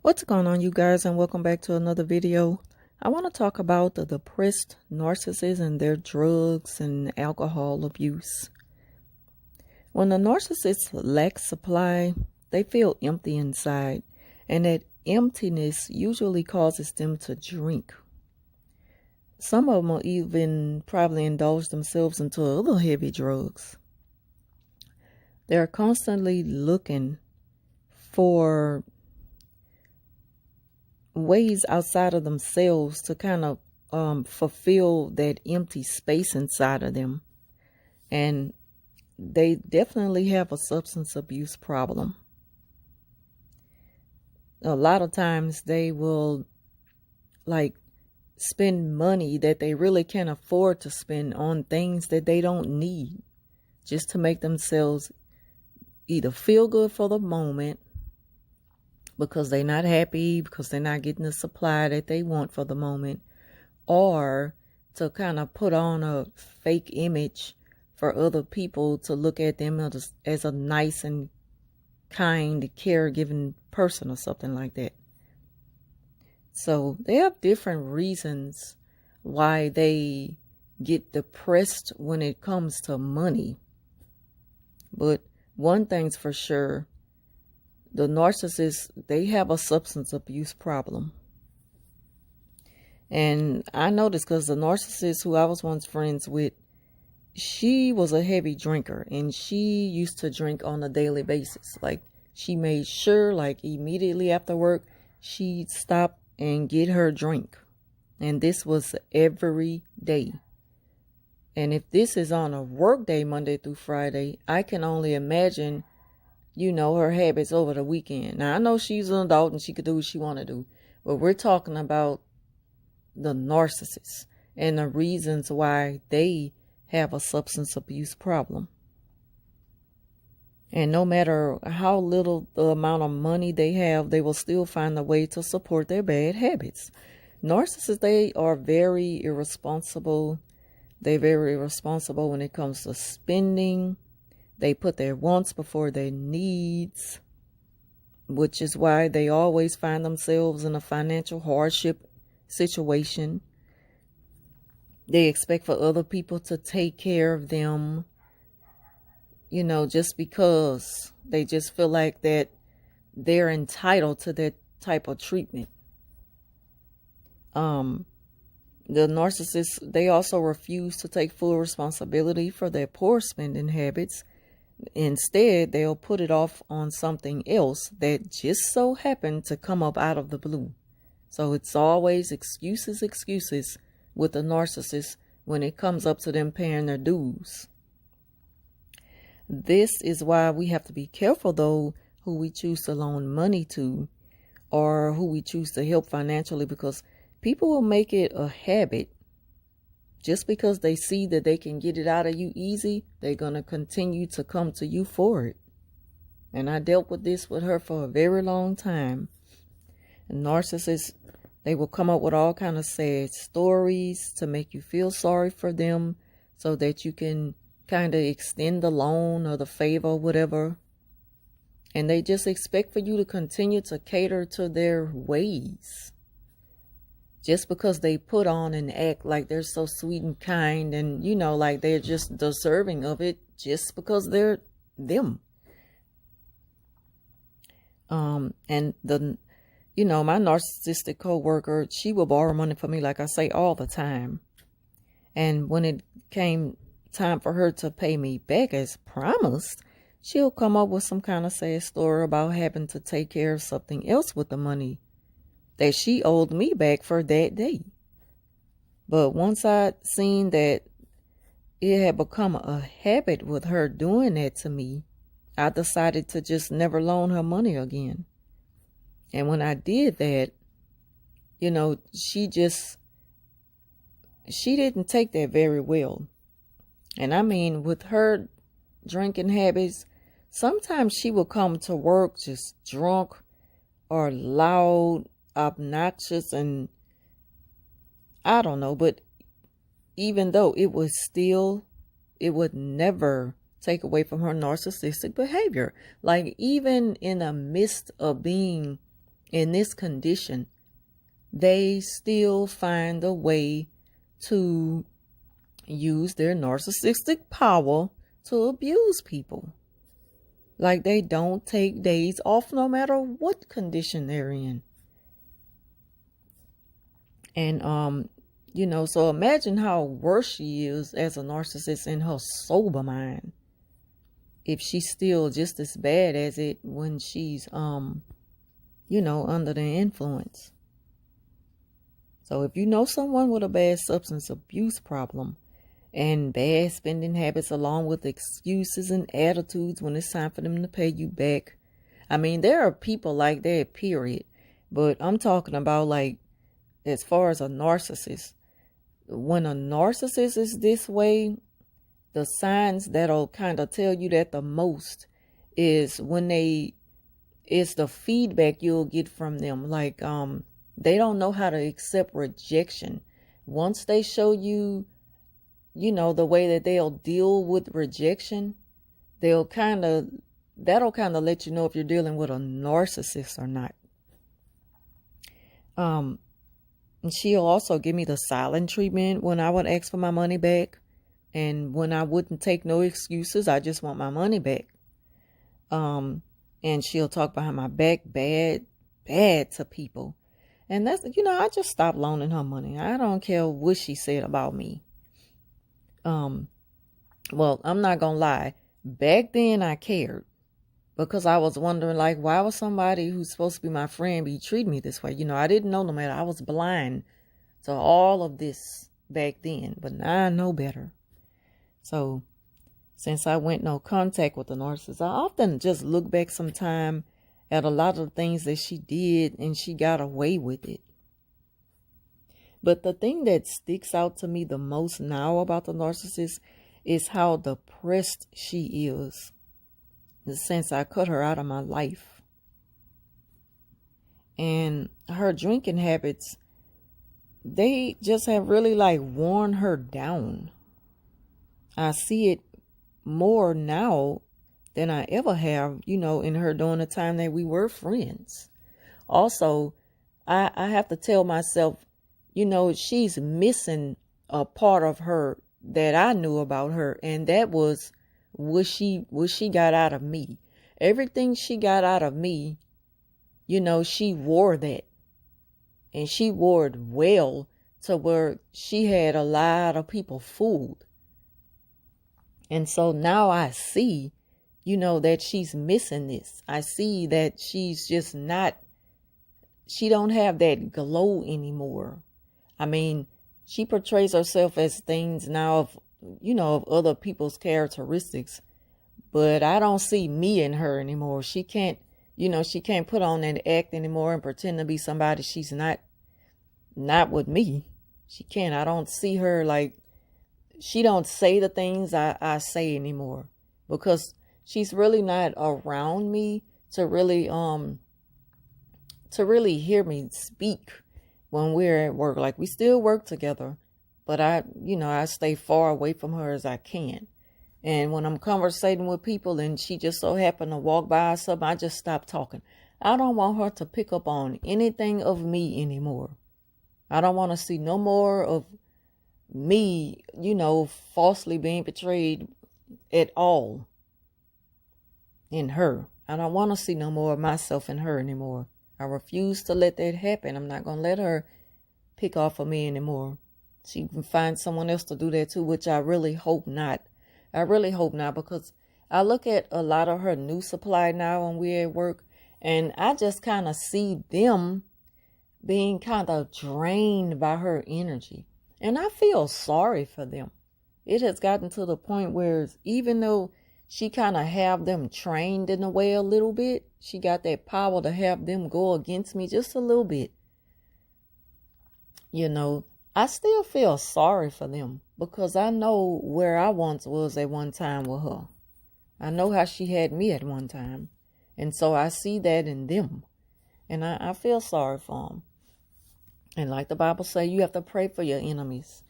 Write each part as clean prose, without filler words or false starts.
What's going on, you guys, and welcome back to another video. I want to talk about the depressed narcissists and their drugs and alcohol abuse. When the narcissist lacks supply, they feel empty inside, and that emptiness usually causes them to drink. Some of them will even probably indulge themselves into other heavy drugs. They're constantly looking for ways outside of themselves to kind of fulfill that empty space inside of them. And they definitely have a substance abuse problem. A lot of times they will spend money that they really can't afford to spend on things that they don't need, just to make themselves either feel good for the moment, because they're not happy, because they're not getting the supply that they want for the moment, or to kind of put on a fake image for other people to look at them as a nice and kind, caregiving person or something like that. So they have different reasons why they get depressed when it comes to money. But one thing's for sure, the narcissists, they have a substance abuse problem. And I know this because the narcissist who I was once friends with, she was a heavy drinker, and she used to drink on a daily basis. Like, she made sure, immediately after work, she'd stop and get her drink. And this was every day. And if this is on a work day, Monday through Friday, I can only imagine her habits over the weekend. Now, I know she's an adult and she could do what she want to do, but we're talking about the narcissists and the reasons why they have a substance abuse problem. And no matter how little the amount of money they have, they will still find a way to support their bad habits. Narcissists, they are very irresponsible. They're very irresponsible when it comes to spending. They put their wants before their needs, which is why they always find themselves in a financial hardship situation. They expect for other people to take care of them, just because they just feel like that they're entitled to that type of treatment. The narcissists, they also refuse to take full responsibility for their poor spending habits. Instead, they'll put it off on something else that just so happened to come up out of the blue. So it's always excuses with the narcissist when it comes up to them paying their dues. This is why we have to be careful, though, who we choose to loan money to or who we choose to help financially, because people will make it a habit. Just because they see that they can get it out of you easy, they're going to continue to come to you for it. And I dealt with this with her for a very long time. And narcissists, they will come up with all kind of sad stories to make you feel sorry for them so that you can kind of extend the loan or the favor or whatever. And they just expect for you to continue to cater to their ways. Just because they put on and act like they're so sweet and kind and, they're just deserving of it just because they're them. And my narcissistic coworker, she will borrow money from me, like I say, all the time. And when it came time for her to pay me back as promised, she'll come up with some kind of sad story about having to take care of something else with the money that she owed me back for that day. But once I'd seen that it had become a habit with her doing that to me, I decided to just never loan her money again. And when I did that, she didn't take that very well. And I mean, with her drinking habits, sometimes she would come to work just drunk or loud, obnoxious, and I don't know, but even though it would never take away from her narcissistic behavior. Like, even in the midst of being in this condition, they still find a way to use their narcissistic power to abuse people. Like they don't take days off no matter what condition they're in. And, so imagine how worse she is as a narcissist in her sober mind. If she's still just as bad as it when she's, under the influence. So if you know someone with a bad substance abuse problem and bad spending habits along with excuses and attitudes when it's time for them to pay you back. I mean, there are people like that, period. But I'm talking about like, as far as a narcissist, when a narcissist is this way, the signs that'll kind of tell you that the most is when it's the feedback you'll get from them. Like, they don't know how to accept rejection. Once they show you, the way that they'll deal with rejection, that'll kind of let you know if you're dealing with a narcissist or not. And she'll also give me the silent treatment when I would ask for my money back. And when I wouldn't take no excuses, I just want my money back. And she'll talk behind my back bad to people. And that's, I just stopped loaning her money. I don't care what she said about me. Well, I'm not going to lie. Back then I cared because I was wondering, like, why would somebody who's supposed to be my friend be treating me this way? I didn't know no matter. I was blind to all of this back then, but now I know better. So since I went no contact with the narcissist, I often just look back sometime at a lot of things that she did and she got away with it. But the thing that sticks out to me the most now about the narcissist is how depressed she is since I cut her out of my life. And her drinking habits, they just have really like worn her down. I see it more now than I ever have, in her during the time that we were friends. Also, I have to tell myself, she's missing a part of her that I knew about her, and that was what she got out of me. Everything she got out of me, she wore that. And she wore it well to where she had a lot of people fooled. And so now I see, that she's missing this. I see that she's just not, she don't have that glow anymore. I mean, she portrays herself as things now of other people's characteristics, but I don't see me in her anymore. She can't put on that act anymore and pretend to be somebody she's not with me. She can't. I don't see her like, she don't say the things I say anymore because she's really not around me to really hear me speak when we're at work. Like, we still work together, but I stay far away from her as I can. And when I'm conversating with people and she just so happened to walk by or something, I just stop talking. I don't want her to pick up on anything of me anymore. I don't want to see no more of me, falsely being portrayed at all in her. I don't want to see no more of myself in her anymore. I refuse to let that happen. I'm not going to let her pick off of me anymore. She can find someone else to do that too, which I really hope not. I really hope not, because I look at a lot of her new supply now when we're at work, and I just kind of see them being kind of drained by her energy. And I feel sorry for them. It has gotten to the point where even though she kind of have them trained in a way a little bit, she got that power to have them go against me just a little bit. I still feel sorry for them because I know where I once was at one time with her. I know how she had me at one time. And so I see that in them. And I feel sorry for them. And like the Bible says, you have to pray for your enemies.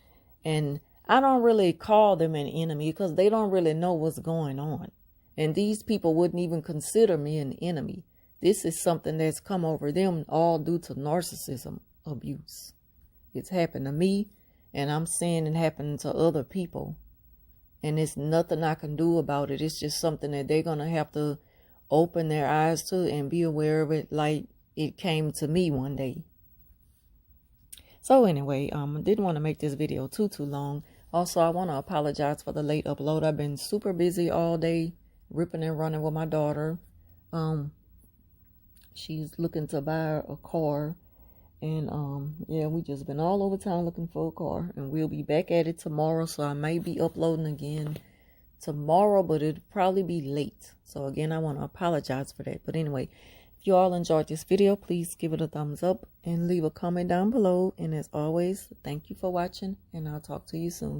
And I don't really call them an enemy because they don't really know what's going on. And these people wouldn't even consider me an enemy. this is something that's come over them all due to narcissism abuse. It's happened to me, and I'm seeing it happen to other people. And it's nothing I can do about it. It's just something that they're going to have to open their eyes to and be aware of it like it came to me one day. So anyway, I didn't want to make this video too long. Also, I want to apologize for the late upload. I've been super busy all day, ripping and running with my daughter. She's looking to buy a car. And yeah, we just been all over town looking for a car. And we'll be back at it tomorrow. So I may be uploading again tomorrow, but it'll probably be late. So again, I want to apologize for that. But anyway, if you all enjoyed this video, please give it a thumbs up and leave a comment down below. And as always, thank you for watching, and I'll talk to you soon.